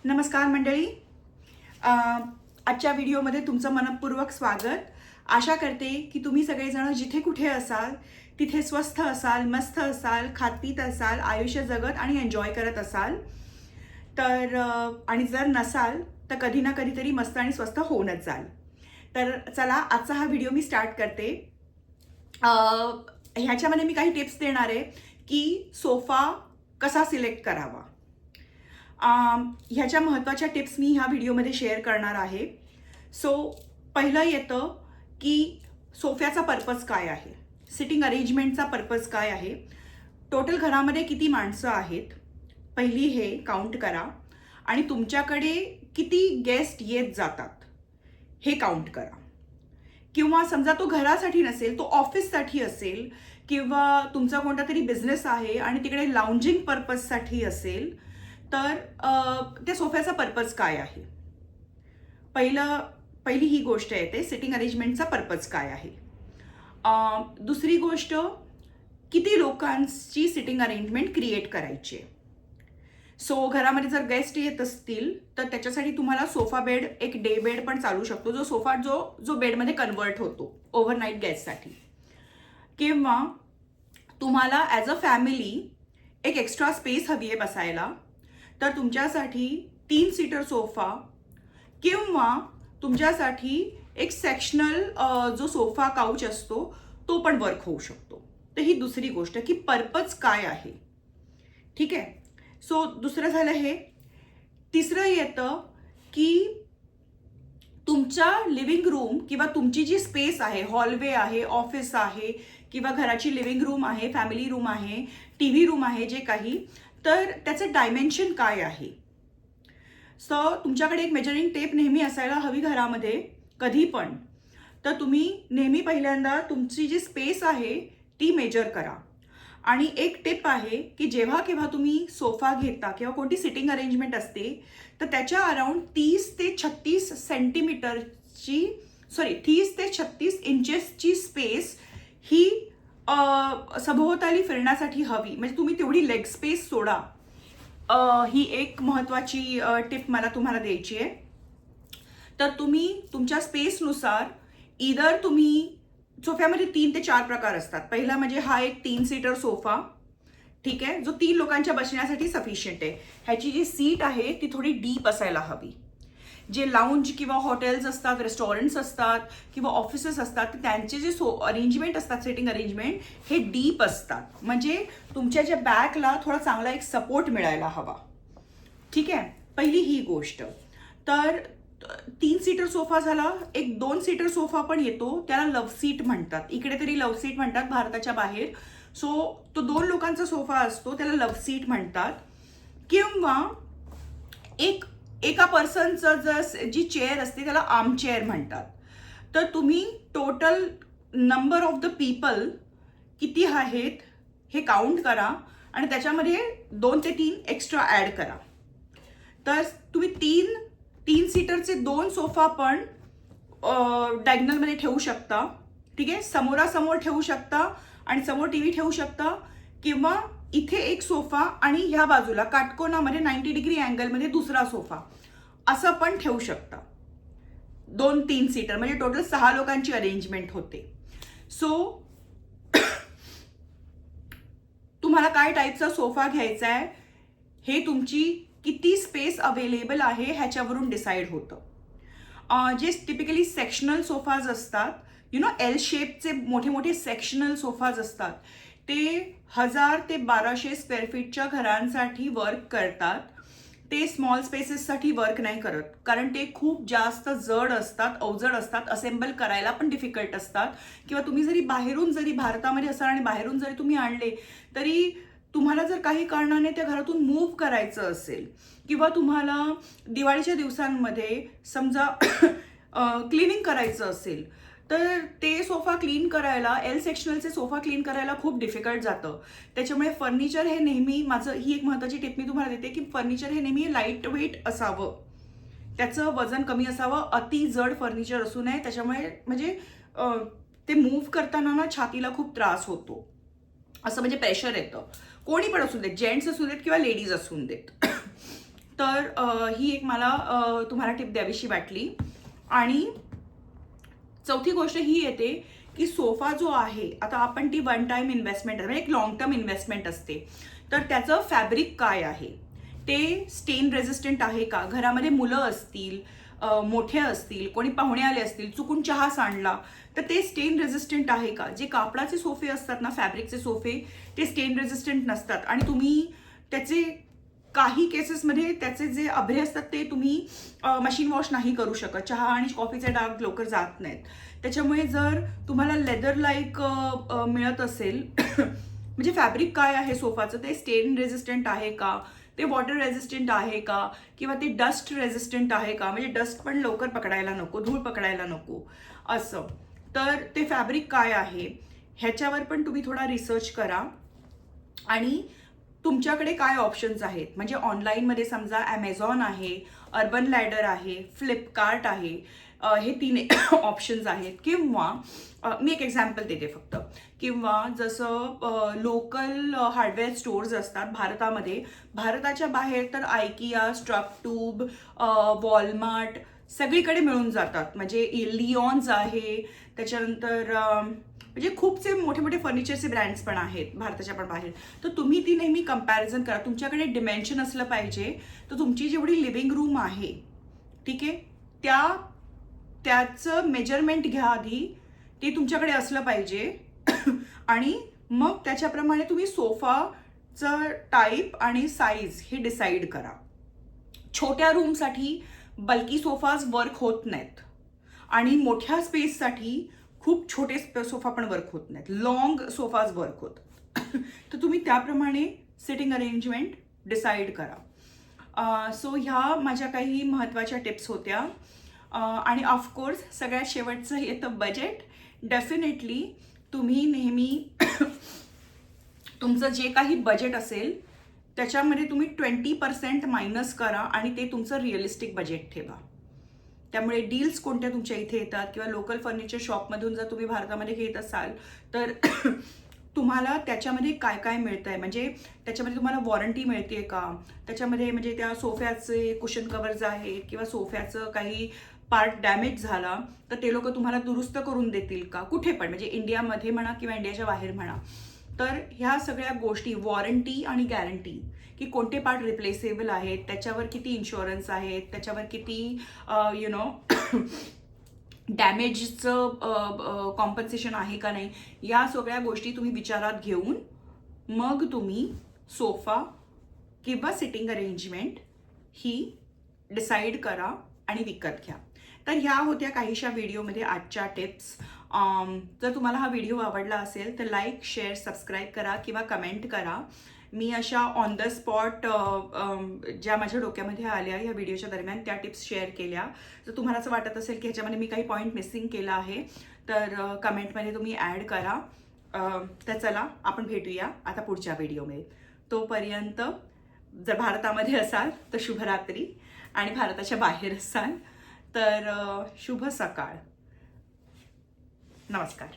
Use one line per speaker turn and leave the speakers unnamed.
नमस्कार मंडळी. आजच्या व्हिडिओमध्ये तुमचं मनपूर्वक स्वागत. आशा करते की तुम्ही सगळेजण जिथे कुठे असाल तिथे स्वस्थ असाल, मस्त असाल, खात पीत असाल, आयुष्य जगत आणि एन्जॉय करत असाल. तर आणि जर नसाल तर कधी ना कधीतरी मस्त आणि स्वस्थ होऊनच जाल. तर चला आजचा हा व्हिडिओ मी स्टार्ट करते. ह्याच्यामध्ये मी काही टिप्स देणार आहे की सोफा कसा सिलेक्ट करावा. ह्याच्या महत्त्वाच्या टिप्स मी ह्या व्हिडिओमध्ये शेअर करणार आहे. पहिलं येतं की सोफ्याचा पर्पज काय आहे, सिटिंग अरेंजमेंटचा पर्पज काय आहे, टोटल घरामध्ये किती माणसं आहेत पहिली हे काउंट करा, आणि तुमच्याकडे किती गेस्ट येत जातात हे काउंट करा. किंवा समजा तो घरासाठी नसेल, तो ऑफिससाठी असेल, किंवा तुमचा कोणता तरी बिझनेस आहे आणि तिकडे लाउंजिंग पर्पजसाठी असेल, तर त्या सोफ्याचा पर्पज काय आहे. पहिली ही गोष्ट येते, सिटिंग अरेंजमेंटचा पर्पज काय आहे. दुसरी गोष्ट, किती लोकांची सिटिंग अरेंजमेंट क्रिएट करायची आहे. घरामध्ये जर गेस्ट येत असतील तर त्याच्यासाठी तुम्हाला सोफा बेड, एक डे बेड पण चालू शकतो, जो सोफा जो बेडमध्ये कन्वर्ट होतो ओव्हरनाईट गेस्टसाठी. किंवा तुम्हाला ॲज अ फॅमिली एक एक्स्ट्रा स्पेस हवी आहे बसायला, तर तुमच्यासाठी 3 सीटर सोफा किंवा तुमच्यासाठी एक सेक्शनल जो सोफा काउच असतो तो पण वर्क होऊ शकतो. तर ही दुसरी गोष्ट की पर्पज काय आहे. ठीक आहे. दुसरं झालं हे. तिसरं येतं की तुमच्या लिव्हिंग रूम किंवा तुमची जी स्पेस आहे, हॉलवे आहे, ऑफिस आहे, किंवा घराची लिव्हिंग रूम आहे, फॅमिली रूम आहे, टीव्ही रूम आहे, जे काही, तर त्याचं डायमेन्शन काय आहे. तुमच्याकडे एक मेजरिंग टेप नेहमी असायला हवी घरामध्ये कधी पण. तर तुम्ही नेहमी पहिल्यांदा तुमची जी स्पेस आहे ती मेजर करा. आणि एक टिप आहे की जेव्हा केव्हा तुम्ही सोफा घेता किंवा कोणती सिटिंग अरेंजमेंट असते तर त्याच्या अराउंड 30 ते 36 सेंटीमीटरची 30 ते 36 इंचेसची स्पेस ही सभोवताली फिरण्यासाठी हवी. म्हणजे तुम्ही तेवढी लेग स्पेस सोडा. ही एक महत्त्वाची टिप मला तुम्हाला द्यायची आहे. तर तुम्ही तुमच्या स्पेसनुसार इधर तुम्ही सोफ्यामध्ये 3 ते 4 प्रकार असतात. पहिला म्हणजे हा एक 3 सीटर सोफा, ठीक आहे, जो 3 लोकांच्या बसण्यासाठी सफिशियंट आहे. ह्याची जी सीट आहे ती थोडी डीप असायला हवी. जे लाउंज किंवा हॉटेल्स असतात, रेस्टॉरंट्स असतात किंवा ऑफिसेस असतात, त्यांचे जे अरेंजमेंट असतात, सिटिंग अरेंजमेंट, हे डीप असतात. म्हणजे तुमच्या ज्या बॅकला थोडा चांगला एक सपोर्ट मिळायला हवा. ठीक आहे. पहिली ही गोष्ट. तर 3 सीटर सोफा झाला. एक 2 सीटर सोफा पण येतो, त्याला लव्ह सीट म्हणतात. इकडे तरी लव्ह सीट म्हणतात, भारताच्या बाहेर. तो 2 लोकांचा सोफा असतो, त्याला लव्ह सीट म्हणतात. किंवा एका पर्सनचं जी चेअर असते त्याला आर्म चेअर म्हणतात. तर तुम्ही total number of the people किती आहेत हे काउंट करा आणि त्याच्यामध्ये 2 ते 3 एक्स्ट्रा ॲड करा. तर तुम्ही 3 सीटरचे 2 सोफा पण डायगनलमध्ये ठेवू शकता. ठीक आहे. समोरासमोर ठेवू शकता आणि समोर टीव्ही ठेवू शकता. किंवा इथे एक सोफा आणि ह्या बाजूला काटकोनामध्ये 90 डिग्री अँगलमध्ये दुसरा सोफा असं पण ठेवू शकता. 2-3 सीटर म्हणजे टोटल 6 लोकांची अरेंजमेंट होते. तुम्हाला काय टाईपचा सोफा घ्यायचा आहे हे तुमची किती स्पेस अवेलेबल आहे ह्याच्यावरून डिसाईड होतं. जे टिपिकली सेक्शनल सोफाज असतात, एल शेपचे मोठे मोठे सेक्शनल सोफाज असतात, ते 1000 ते 1200 स्क्वेअर फीटच्या घरांसाठी वर्क करतात. ते स्मॉल स्पेसेससाठी वर्क नाही करत, कारण ते खूप जास्त जड असतात, अवजड असतात, असेंबल करायला पण डिफिकल्ट असतात. किंवा तुम्ही जरी भारतामध्ये असाल आणि बाहेरून जरी तुम्ही आणले तरी तुम्हाला जर काही कारणाने त्या घरातून मूव्ह करायचं असेल किंवा तुम्हाला दिवाळीच्या दिवसांमध्ये समजा क्लिनिंग करायचं असेल तर ते सोफा क्लीन करायला, एल सेक्शनलचे सोफा क्लीन करायला खूप डिफिकल्ट जातं. त्याच्यामुळे फर्निचर हे नेहमी, ही एक महत्त्वाची टिप मी तुम्हाला देते की फर्निचर हे नेहमी लाईट वेट असावं, त्याचं वजन कमी असावं, अति जड फर्निचर असू नये. त्याच्यामुळे म्हणजे ते मूव्ह करताना ना छातीला खूप त्रास होतो, असं म्हणजे प्रेशर येतं. कोणी पण असू देत, जेंट्स असू देत किंवा लेडीज असू देत. तर ही एक मला तुम्हाला टिप द्यावीशी वाटली. आणि चौथी गोष्ट ही येते की सोफा जो आहे, आता आपण ती वन टाइम इन्व्हेस्टमेंट म्हणजे एक लॉंग टर्म इन्व्हेस्टमेंट असते, तर त्याचं फॅब्रिक काय आहे, ते स्टेन रेझिस्टंट आहे का, घरामध्ये मुलं असतील, मोठे असतील, कोणी पाहुणे आले असतील, चुकून चहा सांडला तर ते स्टेन रेझिस्टंट आहे का. जे कापडाचे सोफे असतात ना, फॅब्रिकचे सोफे, ते स्टेन रेझिस्टंट नसतात आणि तुम्ही त्याचे काही केसेसमध्ये त्याचे जे अभ्रे असतात ते तुम्ही मशीन वॉश नाही करू शकत. चहा आणि कॉफीचे डाग लवकर जात नाहीत. त्याच्यामुळे जर तुम्हाला लेदर लाईक मिळत असेल म्हणजे फॅब्रिक काय आहे सोफाचं, ते स्टेन रेझिस्टंट आहे का, ते वॉटर रेझिस्टंट आहे का, किंवा ते डस्ट रेझिस्टंट आहे का, म्हणजे डस्ट पण लवकर पकडायला नको, धूळ पकडायला नको असं. तर ते फॅब्रिक काय आहे ह्याच्यावर पण तुम्ही थोडा रिसर्च करा. आणि तुमच्याकडे काय ऑप्शन्स आहेत, म्हणजे ऑनलाईनमध्ये समजा ॲमेझॉन आहे, अर्बन लॅडर आहे, फ्लिपकार्ट आहे, हे 3 ऑप्शन्स आहेत. किंवा मी एक एक्झाम्पल देते फक्त, किंवा जसं लोकल हार्डवेअर स्टोर्स असतात भारतामध्ये, भारताच्या बाहेर तर आयकिया, स्ट्रक्ट्यूब, वॉलमार्ट सगळीकडे मिळून जातात. म्हणजे लिओन्स आहे, त्याच्यानंतर म्हणजे खूपसे मोठे मोठे फर्निचरचे ब्रँड्स पण आहेत भारताच्या पण बाहेर. तर तुम्ही ती नेहमी कंपॅरिझन करा. तुमच्याकडे डिमेन्शन असलं पाहिजे. तर तुमची जेवढी लिव्हिंग रूम आहे, ठीक आहे, त्याचं मेजरमेंट घ्या आधी, ते तुमच्याकडे असलं पाहिजे आणि मग त्याच्याप्रमाणे तुम्ही सोफाचं टाईप आणि साईज हे डिसाईड करा. छोट्या रूमसाठी बल्की सोफाज वर्क होत नाहीत आणि मोठ्या स्पेससाठी खूप छोटे सोफा पण वर्क होत नाहीत, लॉंग सोफाज वर्क होतात. तर तुम्ही त्याप्रमाणे सिटिंग अरेंजमेंट डिसाईड करा. सो ह्या माझ्या काही महत्त्वाच्या टिप्स होत्या. आणि ऑफकोर्स सगळ्यात शेवटचं येतं बजेट. डेफिनेटली तुम्ही नेहमी तुमचं जे काही बजेट असेल त्याच्यामध्ये तुम्ही 20% मायनस करा आणि ते तुमचं रिअलिस्टिक बजेट ठेवा. त्यामुळे डील्स कोणत्या तुमच्या इथे येतात, किंवा लोकल फर्निचर शॉपमधून जर तुम्ही भारतामध्ये घेत असाल तर तुम्हाला त्याच्यामध्ये काय काय मिळतं आहे, म्हणजे त्याच्यामध्ये तुम्हाला वॉरंटी मिळते का, त्याच्यामध्ये म्हणजे त्या सोफ्याचे कुशन कव्हर्स आहेत किंवा सोफ्याचं काही पार्ट डॅमेज झाला तर ते लोक तुम्हाला दुरुस्त करून देतील का, कुठे पण, म्हणजे इंडियामध्ये म्हणा किंवा इंडियाच्या बाहेर म्हणा. तर ह्या सगळ्या गोष्टी, वॉरंटी आणि गॅरंटी, की कोणते पार्ट रिप्लेसेबल आहेत, त्याच्यावर किती इन्शुरन्स आहेत, त्याच्यावर किती डॅमेजचं कॉम्पन्सेशन आहे का नाही, या सगळ्या गोष्टी तुम्ही विचारात घेऊन मग तुम्ही सोफा किंवा सिटिंग अरेंजमेंट ही डिसाईड करा आणि विकत घ्या. तर ह्या होत्या काहीशा व्हिडिओमध्ये आजच्या टिप्स. जर तुम्हाला हा व्हिडिओ आवडला असेल तर लाईक, शेअर, सबस्क्राईब करा किंवा कमेंट करा. मी अशा ऑन द स्पॉट ज्या माझ्या डोक्यामध्ये आल्या या व्हिडिओच्या दरम्यान त्या टिप्स शेअर केल्या. जर तुम्हाला असं वाटत असेल की ह्याच्यामध्ये मी काही पॉईंट मिसिंग केला आहे तर कमेंटमध्ये तुम्ही ॲड करा. तर चला आपण भेटूया आता पुढच्या व्हिडिओमध्ये. तोपर्यंत जर भारतामध्ये असाल तर शुभरात्री, आणि भारताच्या बाहेर असाल तर शुभ सकाळ. नमस्कार.